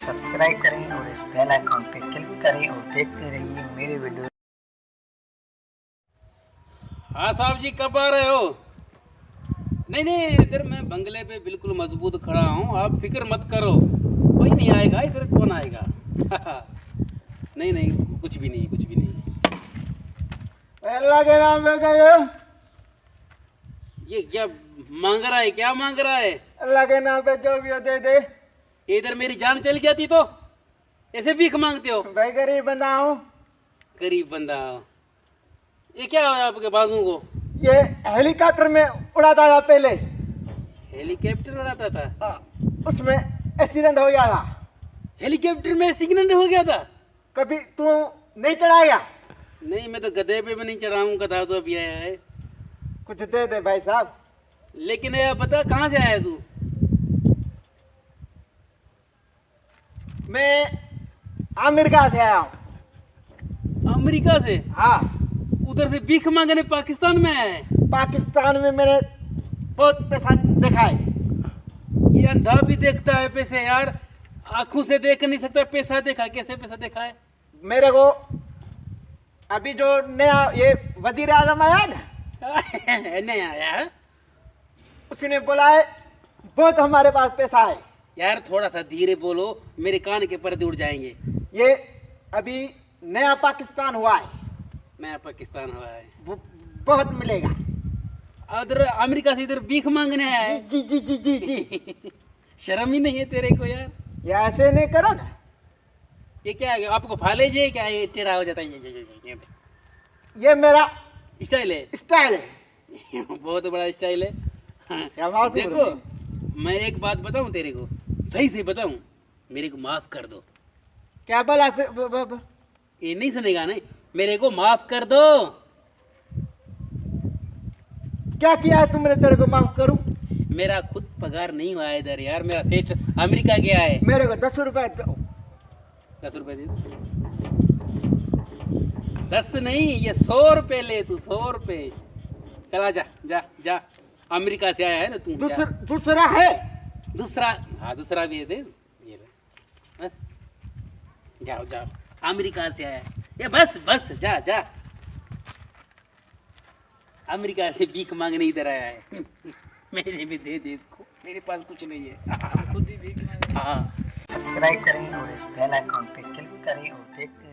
Subscribe करें और इस बेल आइकॉन पे क्लिक करें और देखते रहिए मेरे वीडियो। हाँ साहब जी, कब आ रहे हो? नहीं नहीं, इधर मैं बंगले पे बिल्कुल मजबूत खड़ा हूँ, आप फिक्र मत करो, कोई नहीं आएगा इधर, कौन आएगा? नहीं नहीं, कुछ भी नहीं, कुछ भी नहीं। अल्लाह के नाम पे कहो। ये क्या मांग रहा है, क्या मांग रहा है? अल्लाह के नाम पे जो भी हो दे दे। इधर मेरी जान चली जाती तो ऐसे भीख मांगते हो? भाई गरीब बंदा हूँ। गरीब बंदा हो। ये क्या है आपके बाजू को? ये हेलीकॉप्टर में उड़ाता था पहले। हेलीकॉप्टर उड़ाता था? उसमें एक्सीडेंट हो गया था। हेलीकॉप्टर में एक्सीडेंट हो गया था? कभी तू नहीं चढ़ाया? नहीं, मैं तो गधे पे भी नहीं चढ़ा हूँ, गधा तो अभी आया है। कुछ दे दे भाई साहब। लेकिन ये बता, कहाँ से आया तू? मैं अमेरिका से आया हूँ। अमेरिका से? हाँ। उधर से भीख मांगने पाकिस्तान में आया है? पाकिस्तान में मैंने बहुत पैसा देखा है। ये अंधा भी देखता है पैसे यार, आंखों से देख नहीं सकता, पैसा देखा, कैसे पैसा देखा है? मेरे को अभी जो नया ये वजीर आजम आया ना, नहीं आया? उसने बोला है बहुत हमारे पास पैसा है। यार थोड़ा सा धीरे बोलो, मेरे कान के पर्दे उड़ जाएंगे। ये अभी नया पाकिस्तान हुआ है। नया पाकिस्तान हुआ है? बहुत मिलेगा। उधर अमेरिका से इधर भीख मांगने आया है? जी जी जी जी जी। शर्म ही नहीं है तेरे को यार? ये ऐसे नहीं करो ना। ये क्या है, आपको फालेज है क्या? ये टेढ़ा हो जाता है ये मेरा स्टाइल है? स्टाइल है। बहुत बड़ा स्टाइल है। हाँ। क्या बात बोल देखो, रहे हैं? मैं एक बात बताऊं तेरे को, सही से बताऊं, मेरे को माफ कर दो। क्या बोला ये नहीं सुनेगा नहीं, मेरे को माफ कर दो। क्या किया है तुमने? तेरे को माफ करूं? मेरा खुद पगार नहीं हुआ है इधर यार, मेरा सेठ अमेरिका गया है। मेरे को 10 रुपए दो। 10 रुपए दे दो। 10 नहीं, ये 100 रुपए ले तू, 100 रुपए। चला जा जा जा, अमेरिका से आया है ना तू। दूसरा है? दूसरा? हाँ दूसरा भी है, दे ये ले। बस जाओ जाओ, अमेरिका से आया है ये, बस बस जा जा, अमेरिका से भीख मांगने इधर आया है। मेरे भी दे दे इसको, मेरे पास कुछ नहीं है। खुद ही भीख मांग। हाँ। सब्सक्राइब करें और इस बेल आइकॉन पे क्लिक करें और देखते